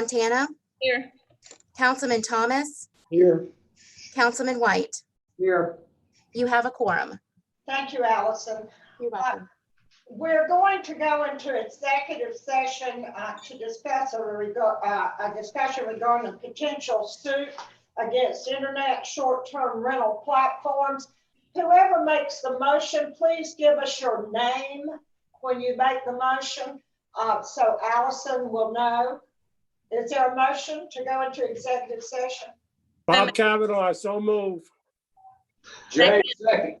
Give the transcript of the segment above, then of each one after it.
Montana, Here. Councilman Thomas, Here. Councilman White. Here. You have a quorum. Thank you, Allison. You're welcome. We're going to go into executive session to discuss a discussion regarding a potential suit against internet short-term rental platforms. Whoever makes the motion, please give us your name when you make the motion, so Allison will know. Is there a motion to go into executive session? Bob Cavanaugh, I so move. Jay, second.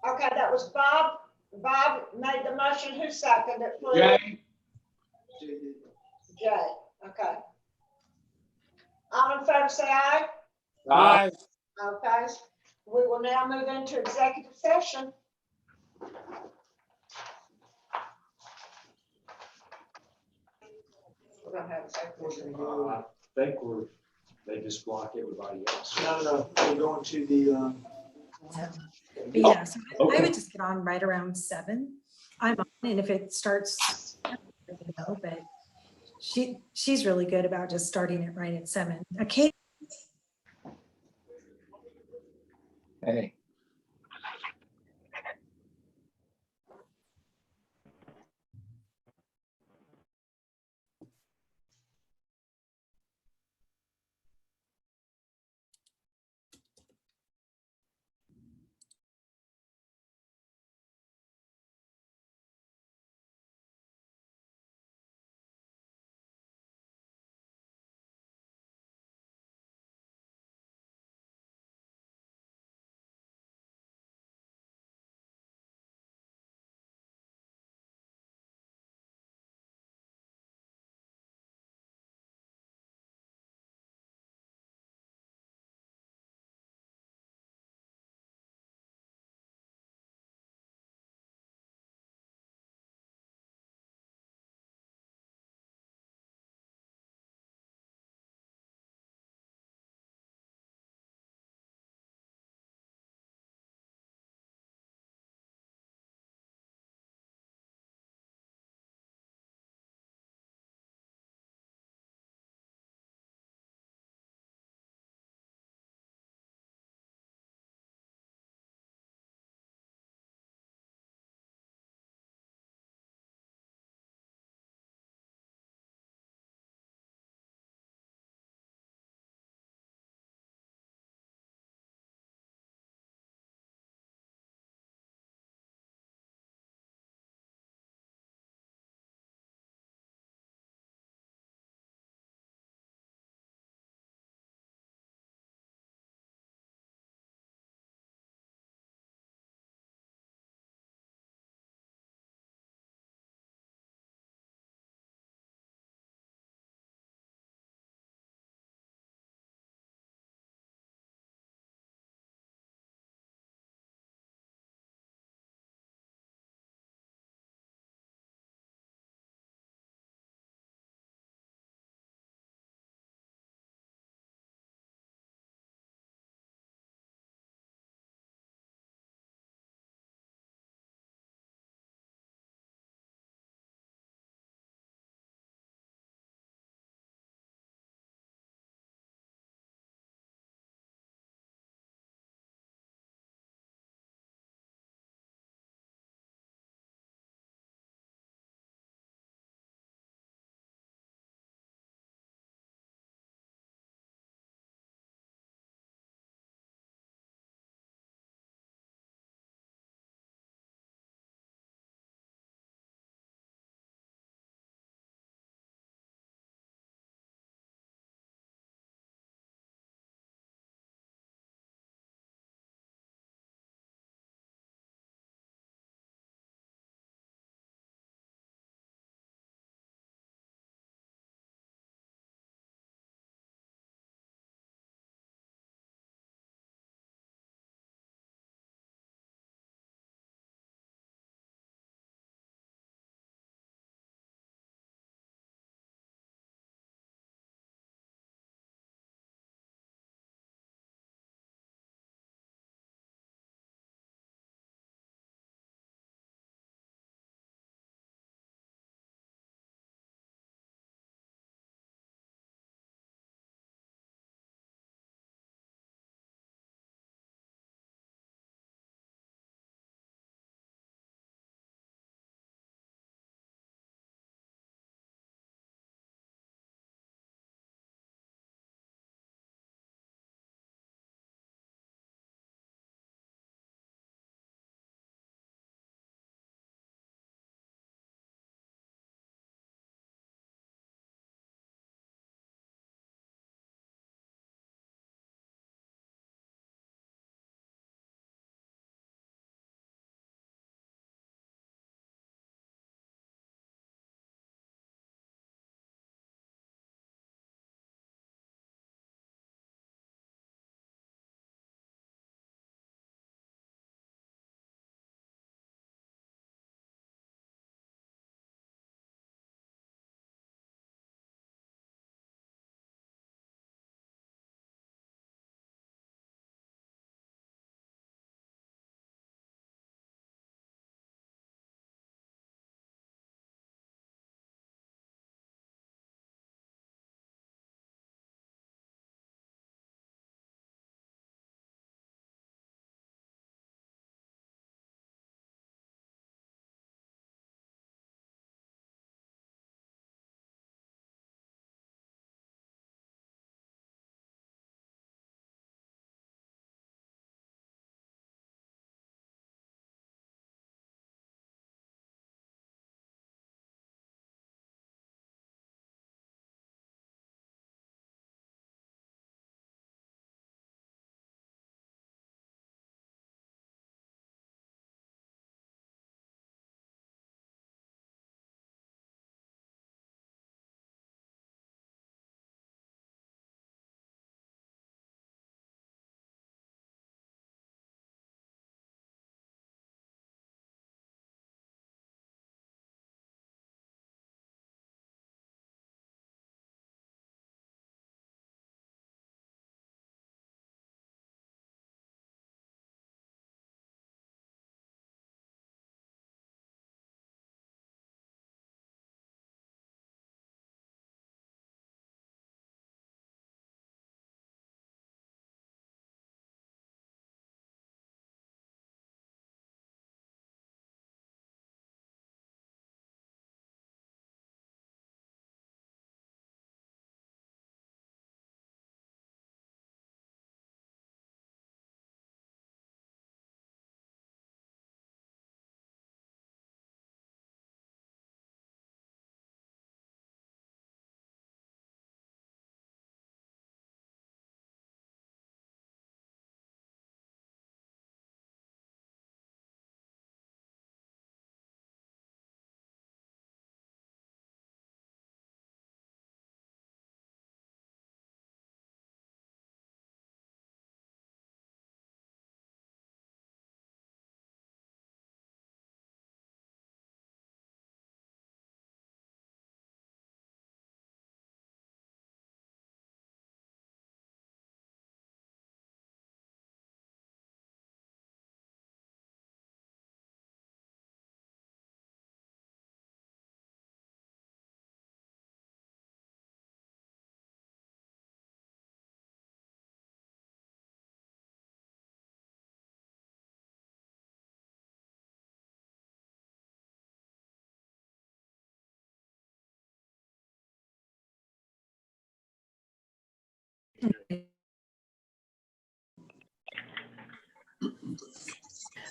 Okay, that was Bob. Bob made the motion. Who seconded it, please? Jay. Jay, okay. All in favor, say aye. Aye. Okay, we will now move into executive session. We're gonna have executive session. I think they just block everybody else. No, we're going to the, But yeah, so I Okay. would just get on right around 7. I'm on, and if it starts, but she's really good about just starting it right at 7. Okay. hey.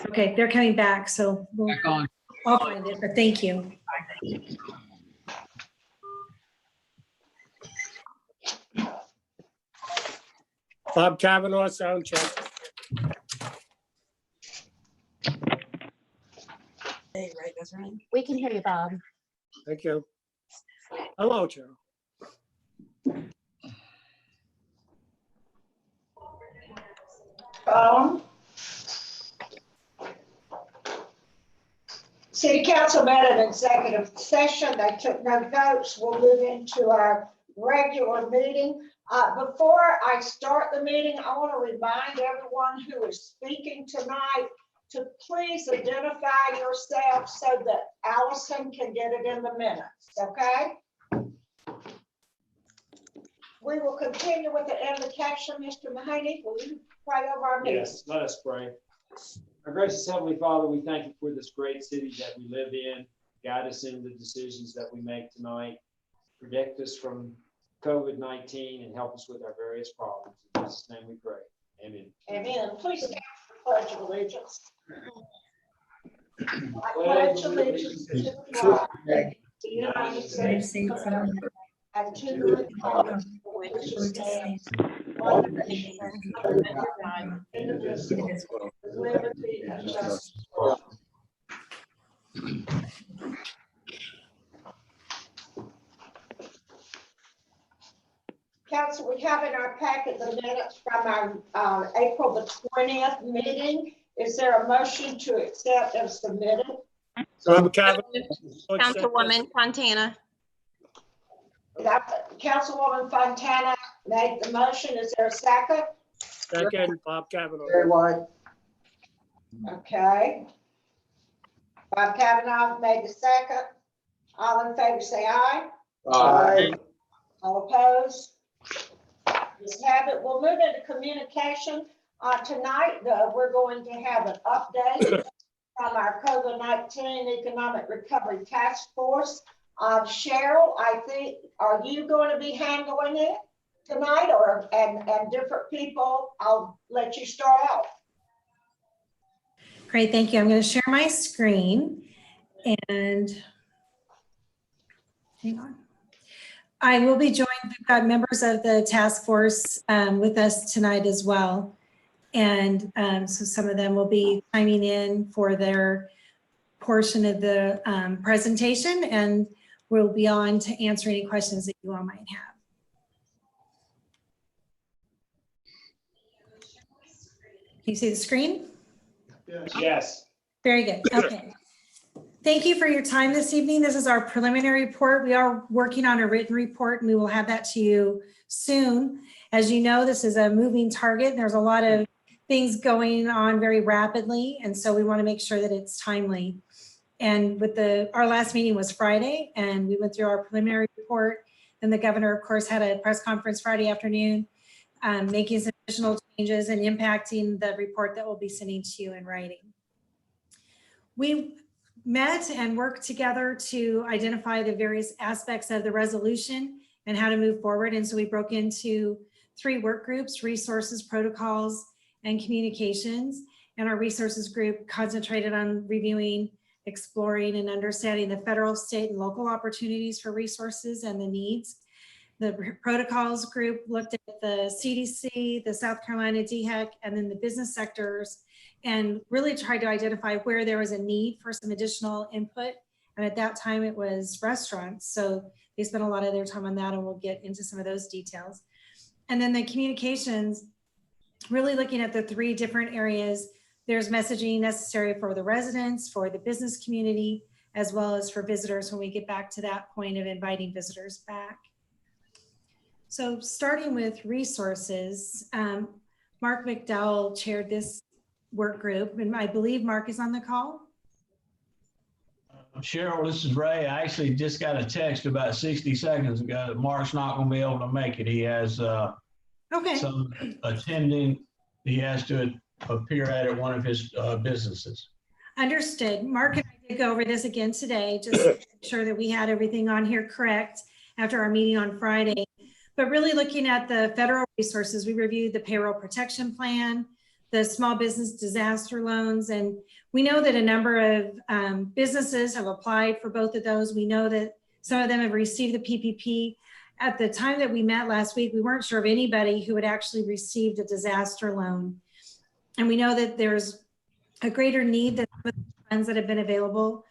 Okay, they're coming back, so Back on. I'll find it, but thank you. Bob Kavanaugh, sound check. We can hear you, Bob. Thank you. Hello, Joe. City Council met an executive session. They took no votes. We'll move into our regular meeting. Before I start the meeting, I want to remind everyone who is speaking tonight to please identify yourself so that Allison can get it in the minutes, okay? We will continue with the invocation. Mr. Mahaney, will you pray over our meeting? Yes, let us pray. Our gracious Heavenly Father, we thank you for this great city that we live in. Guide us in the decisions that we make tonight. Protect us from COVID-19 and help us with our various problems. In Jesus' name we pray. Amen. Amen. Please stand for the Pledge of Allegiance. I pledge allegiance to the flag of the United States of America and to the republic for which it stands, one nation, under God, indivisible, with liberty and justice for all. Council, we have in our packet the minutes from our April the 20th meeting. Is there a motion to accept as submitted? Bob Kavanaugh. Councilwoman Fontana. Councilwoman Fontana made the motion. Is there a second? Second, Bob Kavanaugh. Okay. Bob Kavanaugh made the second. All in favor say aye. Aye. All opposed? Just have it. We'll move into communication. Tonight, we're going to have an update from our COVID-19 Economic Recovery Task Force. Cheryl, I think, are you going to be handling it tonight, or and different people? I'll let you start out. Great, thank you. I'm going to share my screen and hang on. I will be joined, we've got members of the task force with us tonight as well. And so some of them will be chiming in for their portion of the presentation, and we'll be on to answer any questions that you all might have. Can you see the screen? Yes. Very good. Okay. Thank you for your time this evening. This is our preliminary report. We are working on a written report, and we will have that to you soon. As you know, this is a moving target. There's a lot of things going on very rapidly, and so we want to make sure that it's timely. And with our last meeting was Friday, and we went through our preliminary report. Then the governor, of course, had a press conference Friday afternoon, making some additional changes and impacting the report that we'll be sending to you in writing. We met and worked together to identify the various aspects of the resolution and how to move forward. And so we broke into 3 work groups: resources, protocols, and communications. And our resources group concentrated on reviewing, exploring, and understanding the federal, state, and local opportunities for resources and the needs. The protocols group looked at the CDC, the South Carolina DHEC, and then the business sectors, and really tried to identify where there was a need for some additional input. And at that time it was restaurants. So they spent a lot of their time on that, and we'll get into some of those details. And then the communications, really looking at the 3 different areas. There's messaging necessary for the residents, for the business community, as well as for visitors when we get back to that point of inviting visitors back. So starting with resources, Mark McDowell chaired this work group, and I believe Mark is on the call. Cheryl, this is Ray. I actually just got a text about 60 seconds ago that Mark's not going to be able to make it. He has some attending. He has to appear at one of his businesses. Understood. Mark and I did go over this again today, just to make sure that we had everything on here correct after our meeting on Friday. But really looking at the federal resources, we reviewed the payroll protection plan, the small business disaster loans, and we know that a number of businesses have applied for both of those. We know that some of them have received the PPP. At the time that we met last week, we weren't sure of anybody who had actually received a disaster loan. And we know that there's a greater need than the funds that have been available.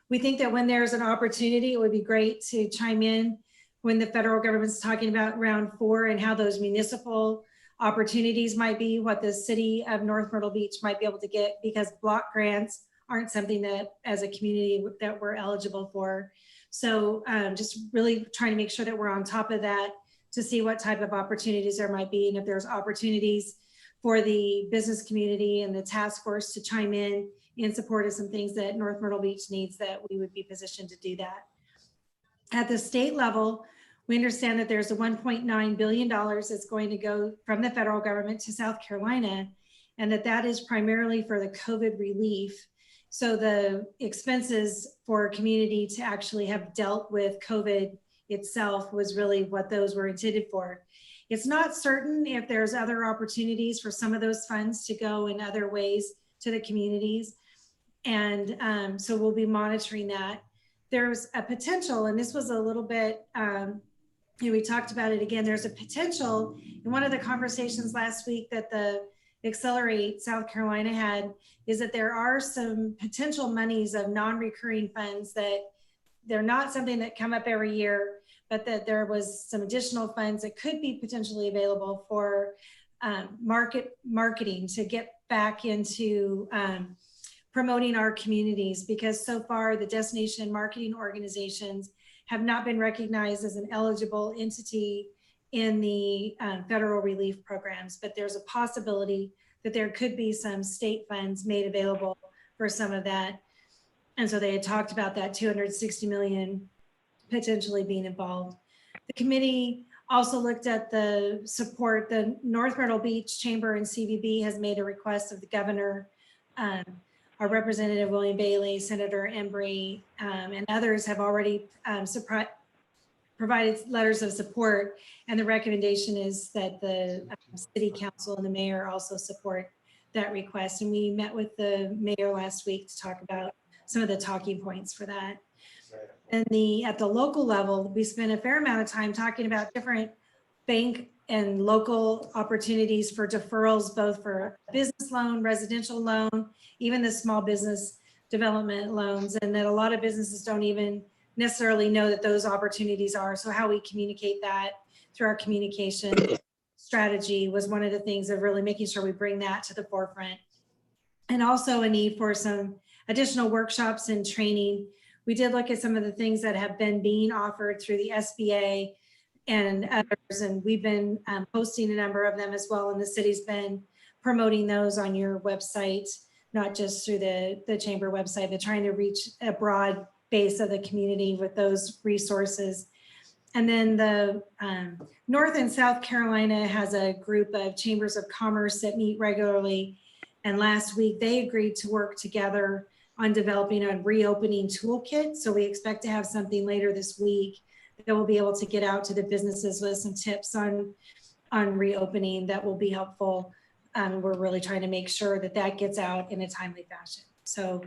We think that when there's an opportunity, it would be great to chime in when the federal government's talking about round 4 and how those municipal opportunities might be, what the city of North Myrtle Beach might be able to get, because block grants aren't something that as a community that we're eligible for. So just really trying to make sure that we're on top of that to see what type of opportunities there might be. And if there's opportunities for the business community and the task force to chime in support of some things that North Myrtle Beach needs, that we would be positioned to do that. At the state level, we understand that there's a $1.9 billion that's going to go from the federal government to South Carolina, and that is primarily for the COVID relief. So the expenses for a community to actually have dealt with COVID itself was really what those were intended for. It's not certain if there's other opportunities for some of those funds to go in other ways to the communities. And so we'll be monitoring that. There's a potential, and this was a little bit, we talked about it again, there's a potential in one of the conversations last week that the Accelerate South Carolina had, is that there are some potential monies of non-recurring funds that they're not something that come up every year, but that there was some additional funds that could be potentially available for marketing to get back into promoting our communities, because so far the destination marketing organizations have not been recognized as an eligible entity in the federal relief programs, but there's a possibility that there could be some state funds made available for some of that. And so they had talked about that 260 million potentially being involved. The committee also looked at the support. The North Myrtle Beach Chamber and CVB has made a request of the governor. Our Representative William Bailey, Senator Embry, and others have already provided letters of support, and the recommendation is that the city council and the mayor also support that request. And we met with the mayor last week to talk about some of the talking points for that. And at the local level, we spent a fair amount of time talking about different bank and local opportunities for deferrals, both for business loan, residential loan, even the small business development loans, and that a lot of businesses don't even necessarily know that those opportunities are. So how we communicate that through our communication strategy was one of the things of really making sure we bring that to the forefront. And also a need for some additional workshops and training. We did look at some of the things that have been being offered through the SBA and others, and we've been posting a number of them as well. And the city's been promoting those on your website, not just through the chamber website, but trying to reach a broad base of the community with those resources. And then the North and South Carolina has a group of chambers of commerce that meet regularly. And last week they agreed to work together on developing a reopening toolkit. So we expect to have something later this week that we'll be able to get out to the businesses with some tips on reopening that will be helpful. We're really trying to make sure that that gets out in a timely fashion. So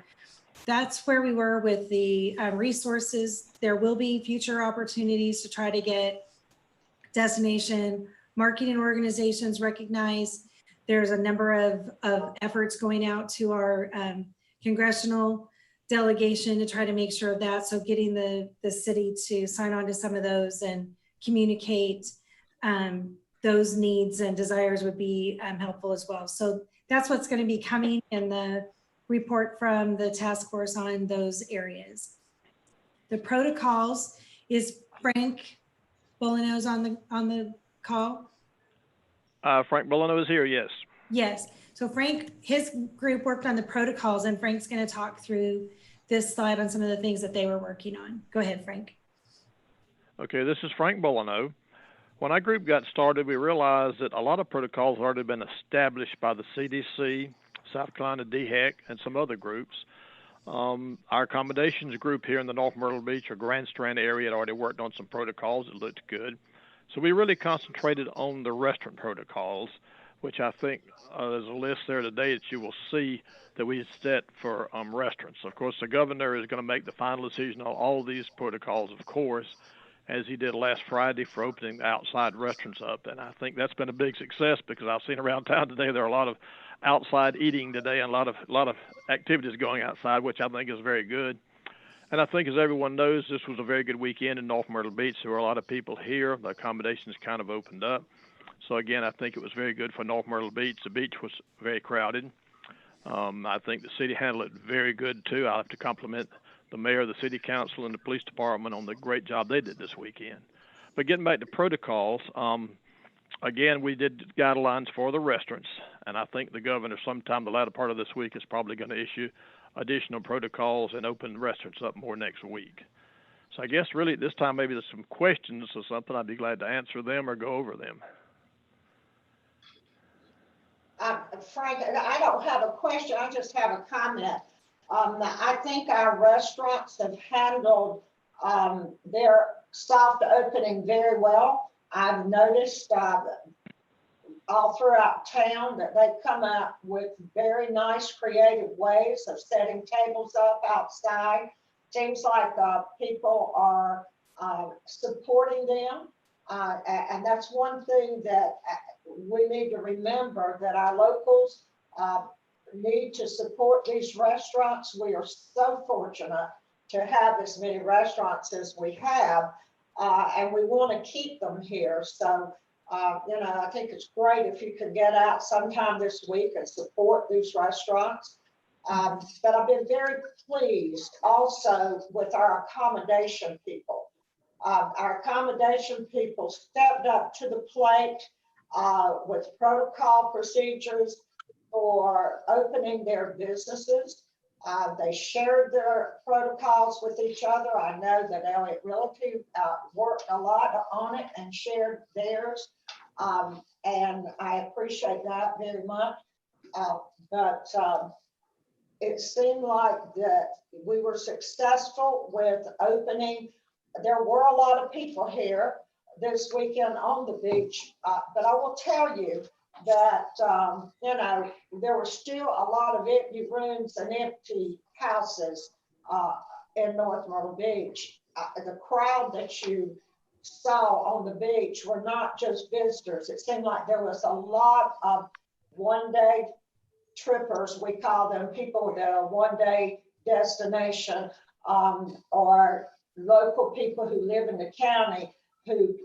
that's where we were with the resources. There will be future opportunities to try to get destination marketing organizations recognized. There's a number of efforts going out to our congressional delegation to try to make sure of that. So getting the city to sign on to some of those and communicate those needs and desires would be helpful as well. So that's what's going to be coming in the report from the task force on those areas. The protocols, is Frank Bolino's on the call? Frank Bolino is here, yes. Yes. So Frank, his group worked on the protocols, and Frank's going to talk through this slide on some of the things that they were working on. Go ahead, Frank. Okay, this is Frank Bolino. When our group got started, we realized that a lot of protocols had already been established by the CDC, South Carolina DHEC, and some other groups. Our accommodations group here in the North Myrtle Beach or Grand Strand area had already worked on some protocols that looked good. So we really concentrated on the restaurant protocols, which I think there's a list there today that you will see that we set for restaurants. Of course, the governor is going to make the final decision on all of these protocols, of course, as he did last Friday for opening outside restaurants up. And I think that's been a big success because I've seen around town today there are a lot of outside eating today and a lot of activities going outside, which I think is very good. And I think, as everyone knows, this was a very good weekend in North Myrtle Beach. There were a lot of people here. The accommodations kind of opened up. So, again, I think it was very good for North Myrtle Beach. The beach was very crowded. I think the city handled it very good, too. I have to compliment the mayor, the city council, and the police department on the great job they did this weekend. But getting back to protocols, again, we did guidelines for the restaurants, and I think the governor sometime the latter part of this week is probably going to issue additional protocols and open restaurants up more next week. So I guess really at this time maybe there's some questions or something. I'd be glad to answer them or go over them. Frank, I don't have a question, I just have a comment. I think our restaurants have handled their soft opening very well. I've noticed all throughout town that they've come up with very nice creative ways of setting tables up outside. Seems like people are supporting them. And that's one thing that we need to remember, that our locals need to support these restaurants. We are so fortunate to have as many restaurants as we have, and we want to keep them here. So, I think it's great if you could get out sometime this week and support these restaurants. But I've been very pleased also with our accommodation people. Our accommodation people stepped up to the plate with protocol procedures for opening their businesses. They shared their protocols with each other. I know that Elliott Realty worked a lot on it and shared theirs. And I appreciate that very much. But it seemed like that we were successful with opening. There were a lot of people here this weekend on the beach, but I will tell you that, there were still a lot of empty rooms and empty houses in North Myrtle Beach. The crowd that you saw on the beach were not just visitors. It seemed like there was a lot of one-day trippers, we call them, people that are one-day destination, or local people who live in the county who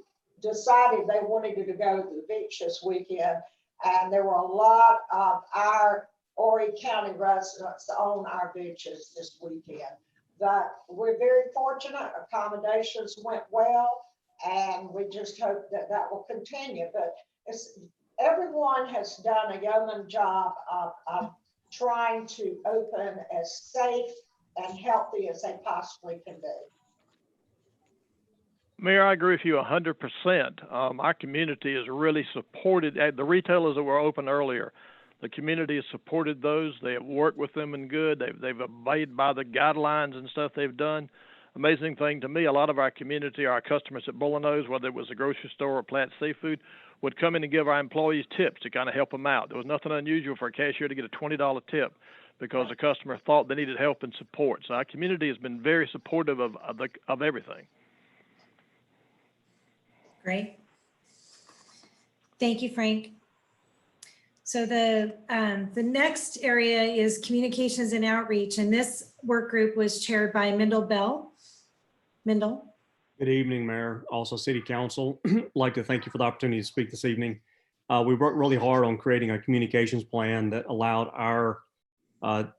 decided they wanted to go to the beach this weekend. And there were a lot of our Horry County residents on our beaches this weekend. But we're very fortunate. Accommodations went well, and we just hope that that will continue. But everyone has done a yeoman job of trying to open as safe and healthy as they possibly can be. Mayor, I agree with you 100%. Our community is really supported. The retailers that were open earlier, the community has supported those. They have worked with them and good. They've obeyed by the guidelines and stuff they've done. Amazing thing to me, a lot of our community, our customers at Bullino's, whether it was a grocery store or Platt Seafood, would come in and give our employees tips to kind of help them out. There was nothing unusual for a cashier to get a $20 tip because the customer thought they needed help and support. So our community has been very supportive of everything. Great. Thank you, Frank. So the next area is communications and outreach, and this work group was chaired by Mendel Bell. Mendel. Good evening, Mayor, also City Council. I'd like to thank you for the opportunity to speak this evening. We worked really hard on creating a communications plan that allowed our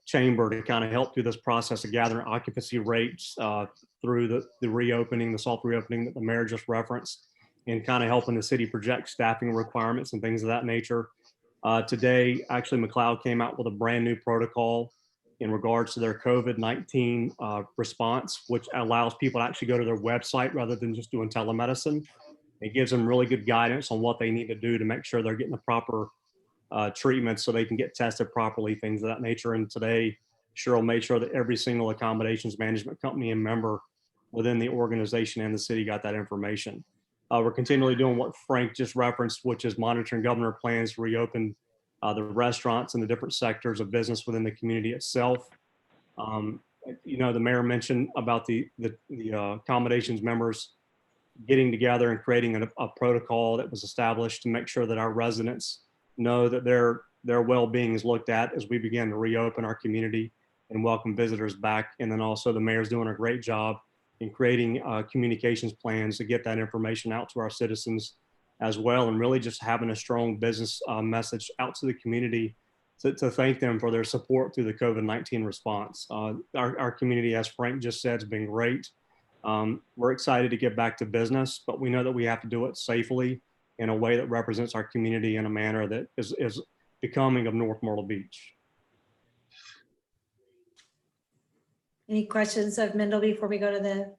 chamber to kind of help through this process of gathering occupancy rates through the reopening, the soft reopening that the mayor just referenced, and kind of helping the city project staffing requirements and things of that nature. Today, actually, McLeod came out with a brand new protocol in regards to their COVID-19 response, which allows people to actually go to their website rather than just doing telemedicine. It gives them really good guidance on what they need to do to make sure they're getting the proper treatment so they can get tested properly, things of that nature. And today, Cheryl made sure that every single accommodations management company and member within the organization and the city got that information. We're continually doing what Frank just referenced, which is monitoring governor plans to reopen the restaurants and the different sectors of business within the community itself. You know, the mayor mentioned about the accommodations members getting together and creating a protocol that was established to make sure that our residents know that their well-being is looked at as we begin to reopen our community and welcome visitors back. And then also the mayor's doing a great job in creating communications plans to get that information out to our citizens as well, and really just having a strong business message out to the community to thank them for their support through the COVID-19 response. Our community, as Frank just said, has been great. We're excited to get back to business, but we know that we have to do it safely in a way that represents our community in a manner that is becoming of North Myrtle Beach. Any questions of Mendel before we go to the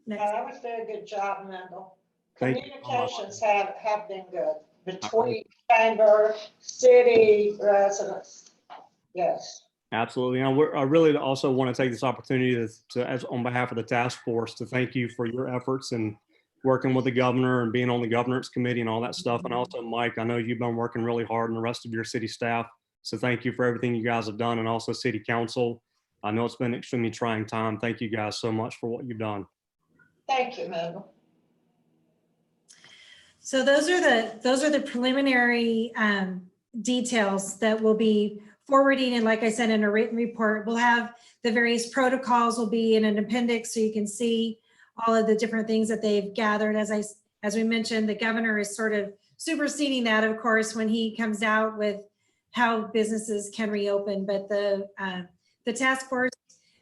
next? That was a very good job, Mendel. Thank you. Communications have been good between chamber, city, residents. Yes. Absolutely. And I really also want to take this opportunity to, as on behalf of the task force, to thank you for your efforts and working with the governor and being on the governance committee and all that stuff. And also, Mike, I know you've been working really hard and the rest of your city staff. So thank you for everything you guys have done, and also city council. I know it's been an extremely trying time. Thank you guys so much for what you've done. Thank you, Mendel. So those are the preliminary details that we'll be forwarding. And like I said, in a written report, we'll have the various protocols will be in an appendix so you can see all of the different things that they've gathered. As we mentioned, the governor is sort of superseding that, of course, when he comes out with how businesses can reopen. But the task force,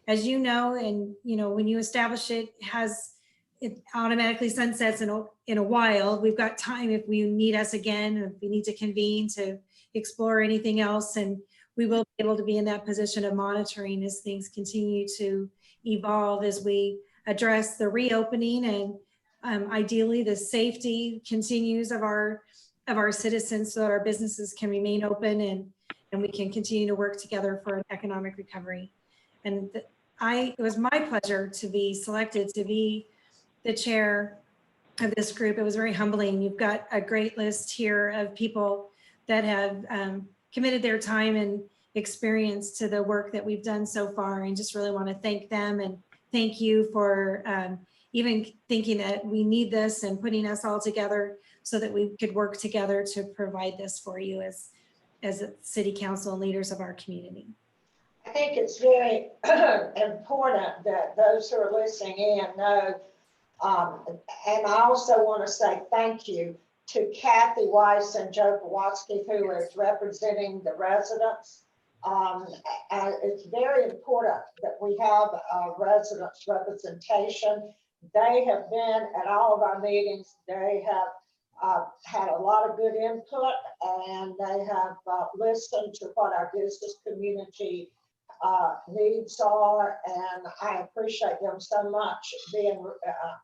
as you know, and you know, when you establish it, it automatically sunsets in a while. We've got time if we need us again, if we need to convene to explore anything else, and we will be able to be in that position of monitoring as things continue to evolve as we address the reopening and ideally the safety continues of our citizens so that our businesses can remain open and we can continue to work together for an economic recovery. And it was my pleasure to be selected to be the chair of this group. It was very humbling. You've got a great list here of people that have committed their time and experience to the work that we've done so far, and just really want to thank them and thank you for even thinking that we need this and putting us all together so that we could work together to provide this for you as a city council and leaders of our community. I think it's very important that those who are listening in know, and I also want to say thank you to Kathy Weiss and Joe Kowalski, who is representing the residents. It's very important that we have residents representation. They have been at all of our meetings. They have had a lot of good input, and they have listened to what our business community needs are, and I appreciate them so much being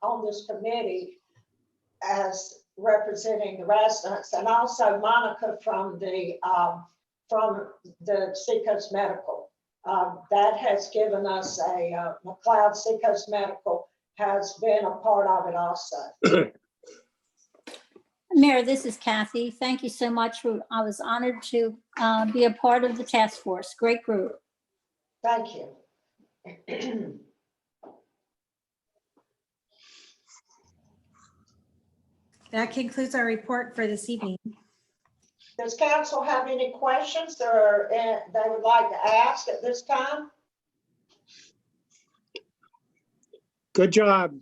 on this committee as representing the residents, and also Monica from the Seacoast Medical. That has given us McLeod Seacoast Medical has been a part of it also. Mayor, this is Kathy. Thank you so much. I was honored to be a part of the task force. Great group. Thank you. That concludes our report for this evening. Does council have any questions or they would like to ask at this time? Good job,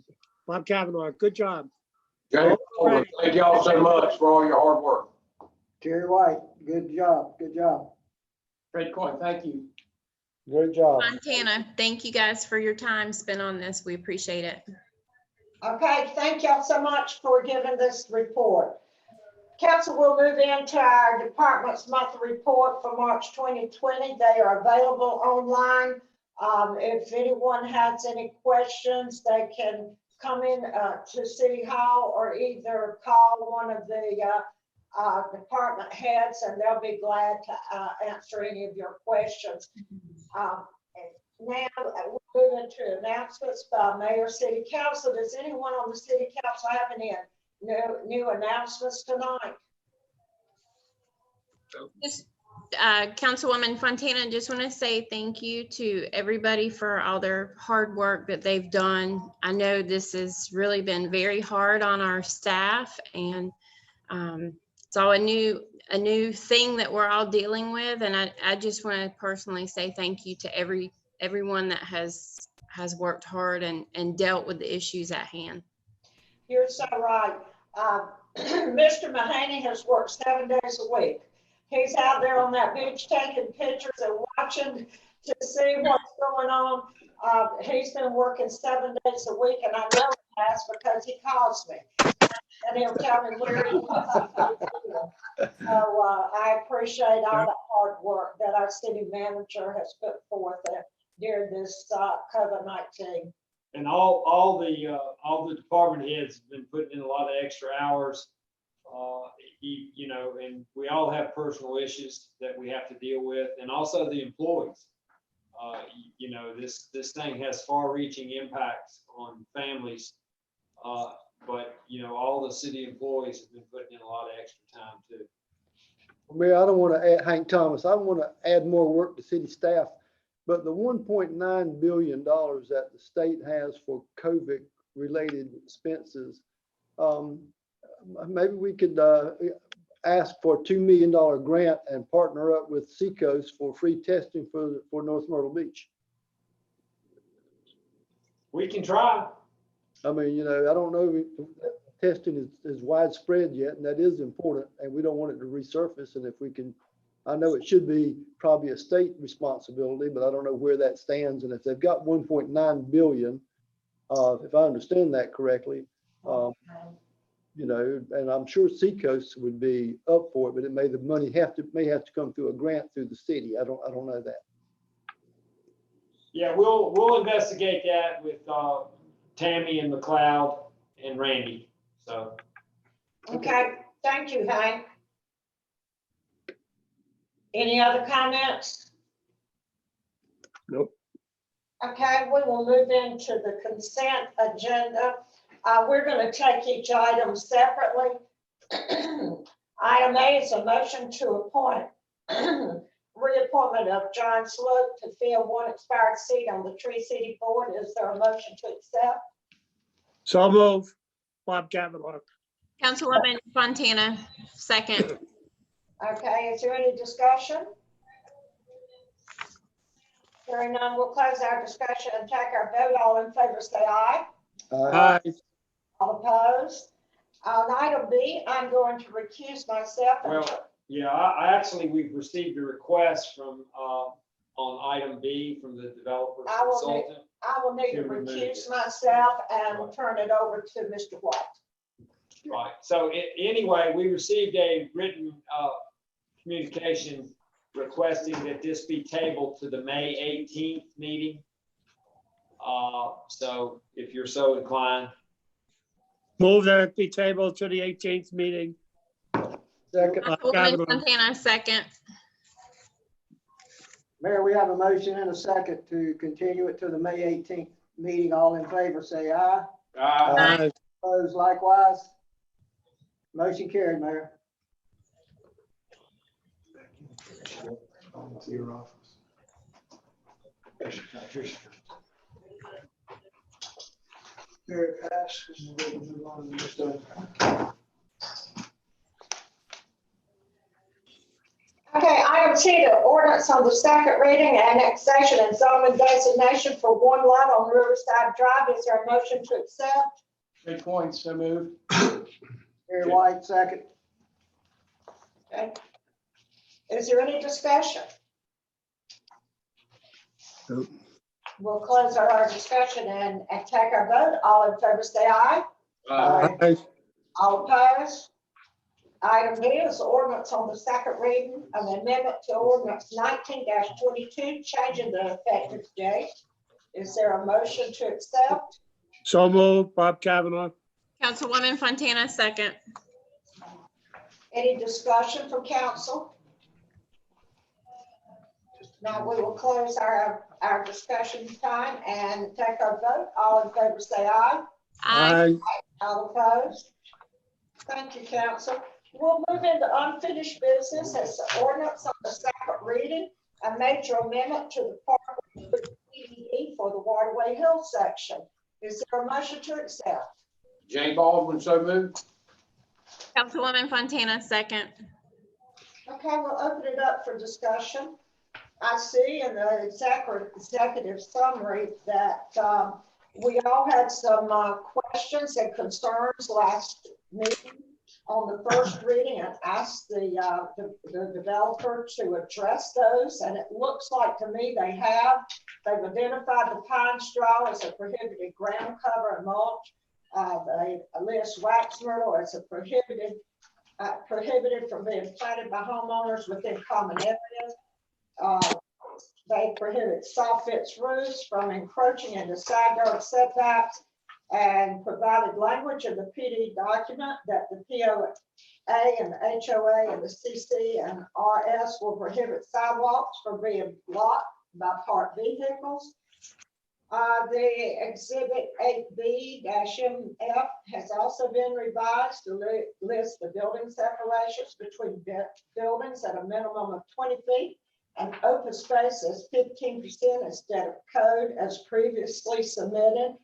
Bob Kavanaugh. Good job. Jay, thank y'all so much for all your hard work. Terry White, good job, good job. Fred Coyne, thank you. Good job. Montana, thank you guys for your time spent on this. We appreciate it. Okay, thank y'all so much for giving this report. Council will move into our department's monthly report for March 2020. They are available online. If anyone has any questions, they can come in to City Hall or either call one of the department heads, and they'll be glad to answer any of your questions. Now we'll move into announcements by Mayor, City Council. Does anyone on the City Council have any new announcements tonight? Just, Councilwoman Fontana, just want to say thank you to everybody for all their hard work that they've done. I know this has really been very hard on our staff, and it's all a new thing that we're all dealing with. And I just want to personally say thank you to everyone that has worked hard and dealt with the issues at hand. You're so right. Mr. Mahaney has worked 7 days a week. He's out there on that beach taking pictures and watching to see what's going on. He's been working 7 days a week, and I know he has because he calls me. And he'll tell me where he is. So I appreciate all the hard work that our city manager has put forth during this COVID-19. And all the department heads have been putting in a lot of extra hours. You know, and we all have personal issues that we have to deal with, and also the employees. You know, this thing has far-reaching impacts on families. But you know, all the city employees have been putting in a lot of extra time too. Mayor, I don't want to add, Hank Thomas, I don't want to add more work to city staff, but the $1.9 billion that the state has for COVID-related expenses, maybe we could ask for a $2 million grant and partner up with Seacoast for free testing for North Myrtle Beach. We can try. I mean, you know, I don't know if testing is widespread yet, and that is important, and we don't want it to resurface. And if we can, I know it should be probably a state responsibility, but I don't know where that stands. And if they've got 1.9 billion, if I understand that correctly, you know, and I'm sure Seacoast would be up for it, but the money may have to come through a grant through the city. I don't know that. Yeah, we'll investigate that with Tammy and McLeod and Randy. So. Okay, thank you, Hank. Any other comments? Nope. Okay, we will move into the consent agenda. We're going to take each item separately. Item A is a motion to appoint reappointment of John Sloat to fill one expired seat on the Tree City Board. Is there a motion to accept? So move. Bob Kavanaugh. Councilwoman Fontana, second. Okay, is there any discussion? Hearing none, we'll close our discussion and take our vote. All in favor, say aye. Aye. All opposed? On item B, I'm going to recuse myself. Well, yeah, we've received a request from on item B from the developer consultant. I will need to recuse myself and turn it over to Mr. White. Right. So anyway, we received a written communication requesting that this be tabled to the May 18th meeting. So if you're so inclined. Move that it be tabled to the 18th meeting. Second. Councilwoman Fontana, second. Mayor, we have a motion and a second to continue it to the May 18th meeting. All in favor, say aye. Aye. Opposed likewise. Motion carried, Mayor. Okay, item C, the ordinance on the second reading, annexation and zoning designation for one lot on Riverside Drive. Is there a motion to accept? Good point, so moved. Terry White, second. Okay. Is there any discussion? Nope. We'll close our discussion and take our vote. All in favor, say aye. Aye. All opposed? Item B is ordinance on the second reading of the amendment to ordinance 19-22, changing the effective date. Is there a motion to accept? So move. Bob Kavanaugh. Councilwoman Fontana, second. Any discussion from council? Now we will close our discussion time and take our vote. All in favor say aye. Aye. All opposed? Thank you, council. We'll move into unfinished business as the ordinance on the second reading, a major amendment to the park PDE for the Waterway Hill section. Is there a motion to accept? Jay Baldwin, so moved. Councilwoman Fontana, second. Okay, we'll open it up for discussion. I see in the executive summary that we all had some questions and concerns last meeting on the first reading and asked the developer to address those. And it looks like to me they have. They've identified the pine straw as a prohibited ground cover and mulch. They list wax myrtle as a prohibited from being planted by homeowners within common areas. They prohibit soffit roofs from encroaching into side yard setbacks and provided language in the PD document that the POA and the HOA and the CC and RS will prohibit sidewalks from being blocked by parked vehicles. The exhibit 8B-MF has also been revised to list the building separations between buildings at a minimum of 20 feet and open space as 15% instead of code as previously submitted.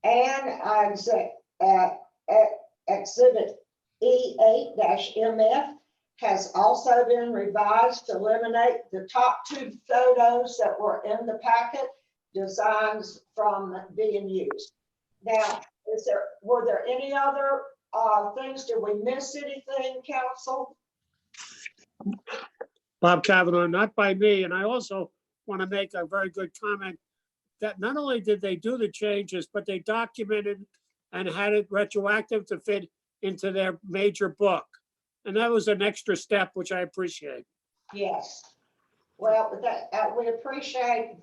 And exhibit E8-MF has also been revised to eliminate the top two photos that were in the packet, designs from being used. Now, were there any other things? Did we miss anything, council? Bob Kavanaugh, not by me. And I also want to make a very good comment that not only did they do the changes, but they documented and had it retroactive to fit into their major book. And that was an extra step, which I appreciate. Yes. Well, we appreciate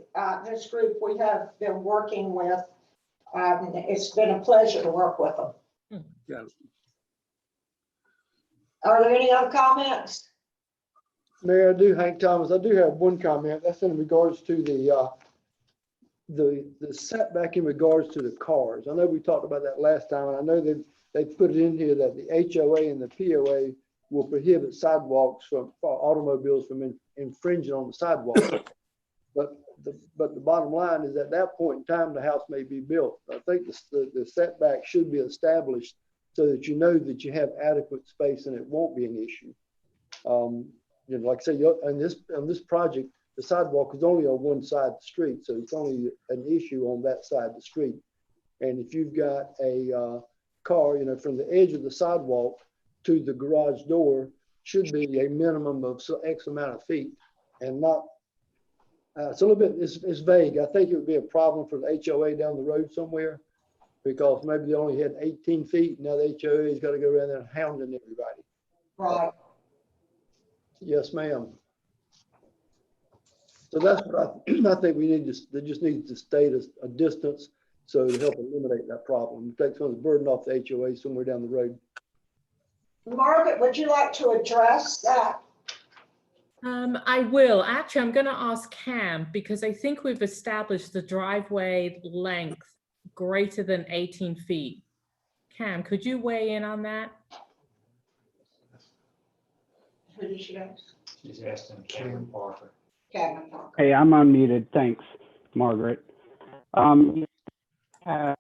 this group we have been working with. It's been a pleasure to work with them. Yeah. Are there any other comments? Mayor, Hank Thomas, I do have one comment. That's in regards to the setback in regards to the cars. I know we talked about that last time, and I know they put it in here that the HOA and the POA will prohibit sidewalks for automobiles from infringing on the sidewalk. But the bottom line is at that point in time, the house may be built. I think the setback should be established so that you know that you have adequate space and it won't be an issue. You know, like I say, on this project, the sidewalk is only on one side of the street, so it's only an issue on that side of the street. And if you've got a car, you know, from the edge of the sidewalk to the garage door, should be a minimum of X amount of feet, and not. It's a little bit. It's vague. I think it would be a problem for the HOA down the road somewhere, because maybe they only had 18 feet. Now the HOA has got to go around there and hounding everybody. Right. Yes, ma'am. So that's what I think we need to. They just need to state a distance so to help eliminate that problem. Take some of the burden off the HOA somewhere down the road. Margaret, would you like to address that? I will. Actually, I'm going to ask Cam because I think we've established the driveway length greater than 18 feet. Cam, could you weigh in on that? Who did she ask? She's asking Cameron Parker. Cameron Parker. Hey, I'm unmuted. Thanks, Margaret. You have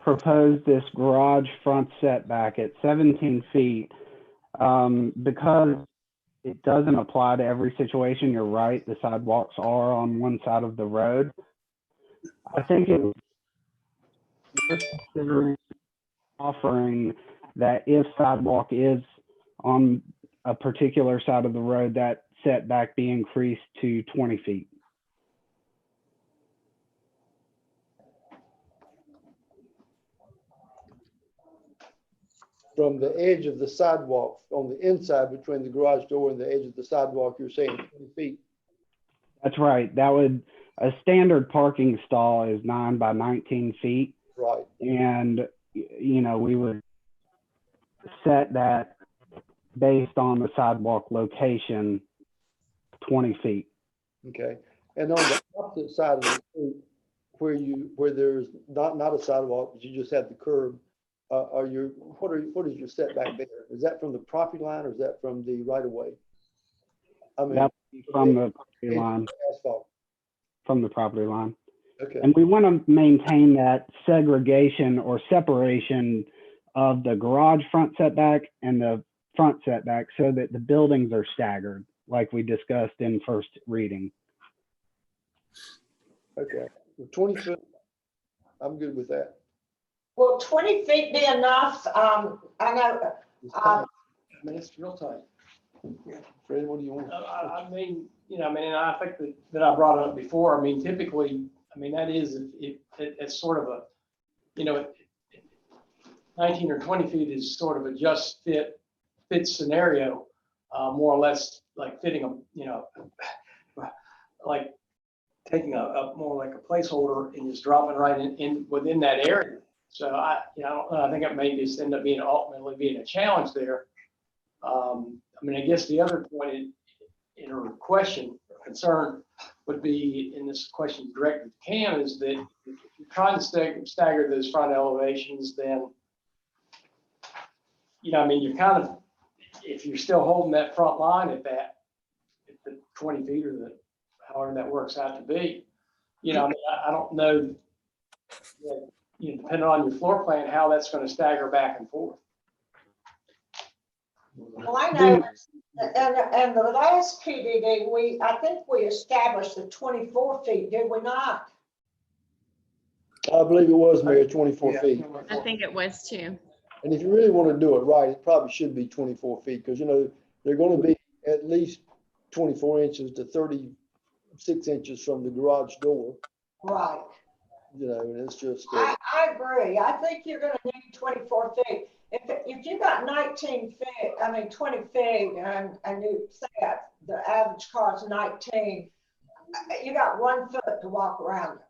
proposed this garage front setback at 17 feet. Because it doesn't apply to every situation, you're right, the sidewalks are on one side of the road. I think it was considering offering that if sidewalk is on a particular side of the road, that setback be increased to 20 feet. From the edge of the sidewalk on the inside between the garage door and the edge of the sidewalk, you're saying 20 feet. That's right. That would, a standard parking stall is 9 by 19 feet. Right. And, you know, we would set that based on the sidewalk location, 20 feet. Okay. And on the opposite side of the street, where there's not a sidewalk, but you just have the curb, what is your setback there? Is that from the property line or is that from the right of way? I mean, That's from the property line, asphalt. from the property line. Okay. And we want to maintain that segregation or separation of the garage front setback and the front setback so that the buildings are staggered, like we discussed in first reading. Okay. Well, 20 foot, I'm good with that. Will 20 feet be enough? I know, It's tight. I mean, it's real tight. Fred, what do you want? I mean, and I think that I brought it up before. I mean, typically, that is, it's sort of a, 19 or 20 feet is sort of a just fit scenario, more or less like fitting like taking a more like a placeholder and just dropping right in within that area. So I don't know. I think it may just end up being ultimately being a challenge there. I guess the other point in her question or concern would be, in this question directed to Cam, is that if you're trying to stagger those front elevations, then, you're kind of, if you're still holding that front line at the 20 feet or however that works out to be, I don't know, depending on your floor plan, how that's going to stagger back and forth. well, I know, and the last PDD, I think we established the 24 feet, did we not? I believe it was, Mayor, 24 feet. I think it was too. And if you really want to do it right, it probably should be 24 feet because, they're going to be at least 24 inches to 36 inches from the garage door. Right. And it's just. I agree. I think you're going to need 24 feet. If you got 19 feet, 20 feet, and you say the average car is 19, you got 1 foot to walk around it.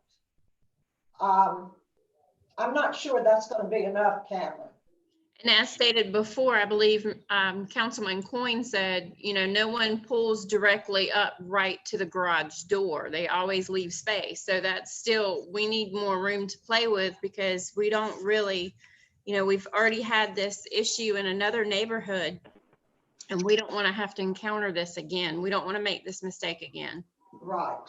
I'm not sure that's going to be enough, Cameron. And as stated before, I believe Councilman Coyne said, no one pulls directly up right to the garage door. They always leave space. So that's still, we need more room to play with because we don't really, we've already had this issue in another neighborhood and we don't want to have to encounter this again. We don't want to make this mistake again. Right.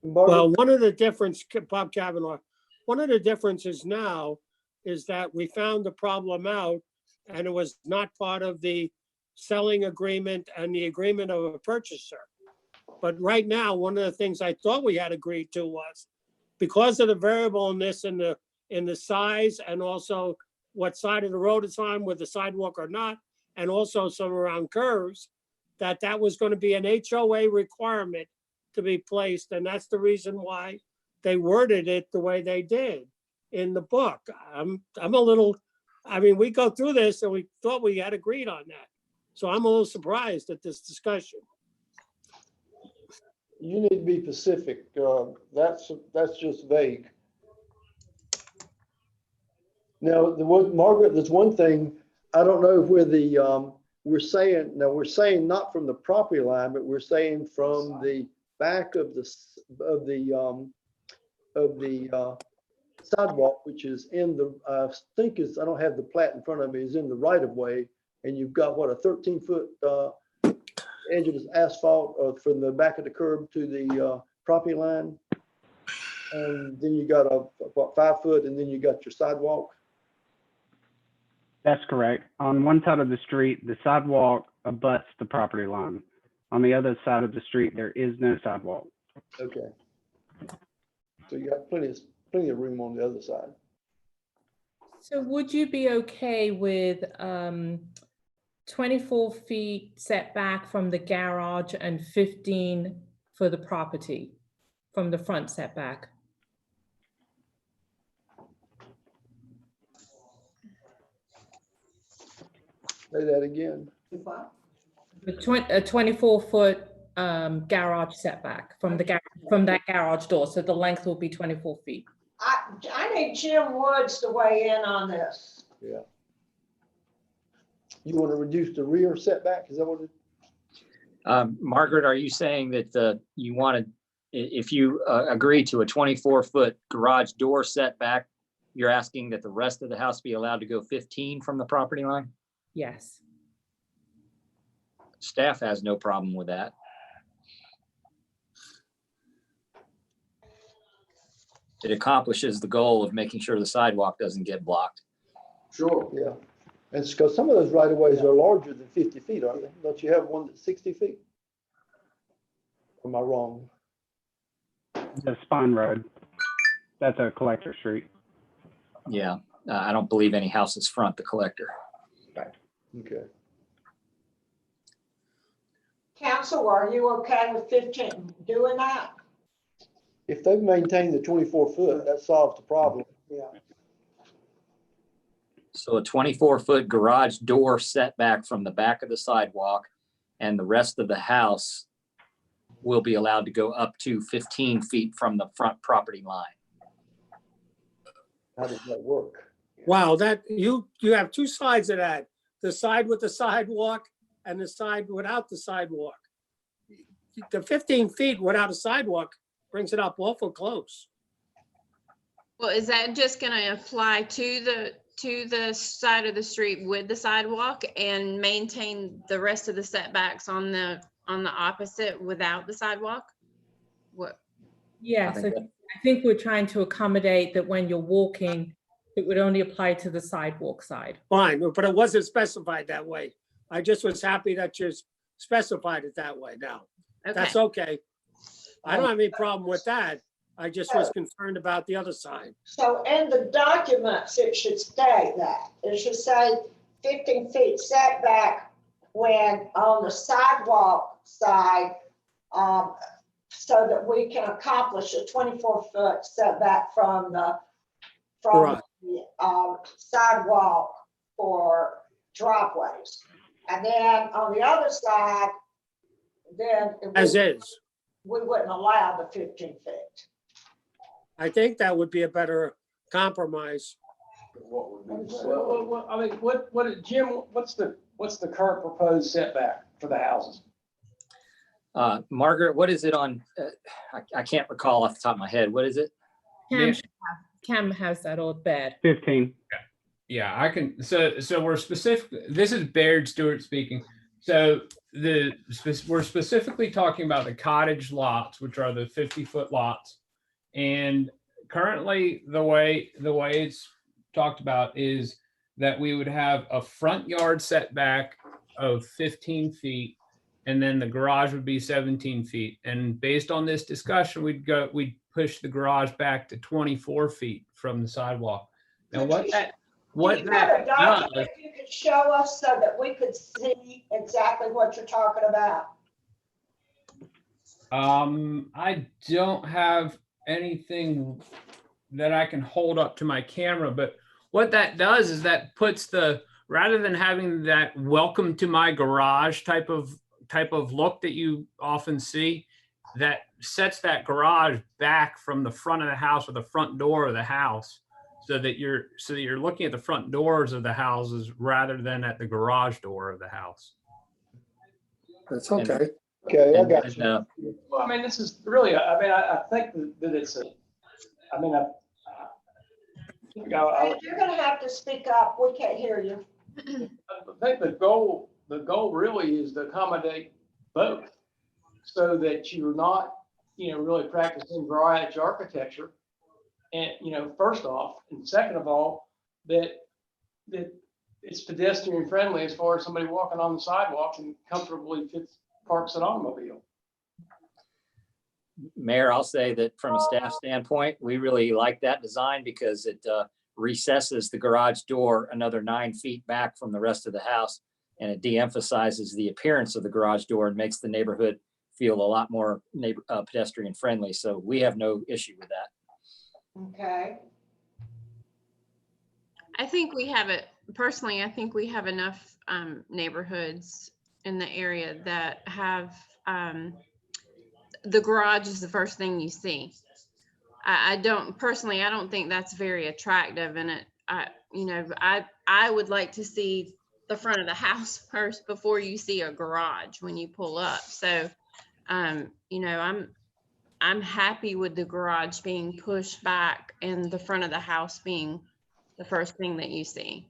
Well, one of the difference, Bob Kavanaugh, one of the differences now is that we found the problem out and it was not part of the selling agreement and the agreement of a purchaser. But right now, one of the things I thought we had agreed to was because of the variableness in the size and also what side of the road it's on, with the sidewalk or not, and also some around curves, that was going to be an HOA requirement to be placed. And that's the reason why they worded it the way they did in the book. I'm a little, we go through this and we thought we had agreed on that. So I'm a little surprised at this discussion. You need to be specific. That's just vague. Now, Margaret, there's one thing, I don't know where we're saying not from the property line, but we're saying from the back of the sidewalk, which is in the, I don't have the plat in front of me, is in the right of way. And you've got what, a 13-foot edge of this asphalt from the back of the curb to the property line. And then you got 5 foot, and then you got your sidewalk. That's correct. On one side of the street, the sidewalk abuts the property line. On the other side of the street, there is no sidewalk. Okay. So you got plenty of room on the other side. So would you be okay with 24 feet setback from the garage and 15 for the property from the front setback? Say that again. A 24-foot garage setback from that garage door. So the length will be 24 feet. I need Jim Woods to weigh in on this. Yeah. You want to reduce the rear setback? Is that what it? Margaret, are you saying that you want to if you agree to a 24-foot garage door setback, you're asking that the rest of the house be allowed to go 15 from the property line? Yes. Staff has no problem with that. It accomplishes the goal of making sure the sidewalk doesn't get blocked. Sure. Yeah. And it's because some of those right of ways are larger than 50 feet, aren't they? Don't you have one that's 60 feet? Or am I wrong? The Spine Road. That's a collector street. Yeah, I don't believe any houses front the collector. Okay. Council, are you okay with 15 doing that? If they've maintained the 24 foot, that solves the problem. Yeah. So a 24-foot garage door setback from the back of the sidewalk, and the rest of the house will be allowed to go up to 15 feet from the front property line. How does that work? Wow, that you have two sides of that, the side with the sidewalk and the side without the sidewalk. The 15 feet without a sidewalk brings it up awful close. Well, is that just gonna apply to the side of the street with the sidewalk and maintain the rest of the setbacks on the opposite without the sidewalk? What? Yes, I think I think we're trying to accommodate that when you're walking, it would only apply to the sidewalk side. Fine, but it wasn't specified that way. I just was happy that you specified it that way now. That's okay. I don't have any problem with that. I just was concerned about the other side. So in the documents, it should state that. It should say 15 feet setback when on the sidewalk side, so that we can accomplish a 24-foot setback from the sidewalk for driveways. And then on the other side, then As is. we wouldn't allow the 15 feet. I think that would be a better compromise. Well, I mean, Jim, what's the current proposed setback for the houses? Margaret, what is it on? I can't recall off the top of my head. What is it? Cam has that old bed. 15. Yeah, I can. So we're specific. This is Baird Stewart speaking. So we're specifically talking about the cottage lots, which are the 50-foot lots. And currently, the way it's talked about is that we would have a front yard setback of 15 feet, and then the garage would be 17 feet. And based on this discussion, we'd push the garage back to 24 feet from the sidewalk. Now, what that does, if you could show us so that we could see exactly what you're talking about. I don't have anything that I can hold up to my camera, but what that does is that puts rather than having that welcome to my garage type of look that you often see, that sets that garage back from the front of the house or the front door of the house, so that you're looking at the front doors of the houses rather than at the garage door of the house. That's okay. Okay, I got you. Well, I mean, this is really, I think that it's You're gonna have to speak up. We can't hear you. I think the goal really is to accommodate both, so that you're not, really practicing garage architecture. And, first off, and second of all, that it's pedestrian friendly as far as somebody walking on the sidewalk and comfortably parks an automobile. Mayor, I'll say that from a staff standpoint, we really like that design because it recesses the garage door another 9 feet back from the rest of the house, and it de-emphasizes the appearance of the garage door and makes the neighborhood feel a lot more pedestrian friendly. So we have no issue with that. Okay. I think we have it, personally, I think we have enough neighborhoods in the area that have the garage is the first thing you see. I don't think that's very attractive, and I would like to see the front of the house first before you see a garage when you pull up. So I'm I'm happy with the garage being pushed back and the front of the house being the first thing that you see.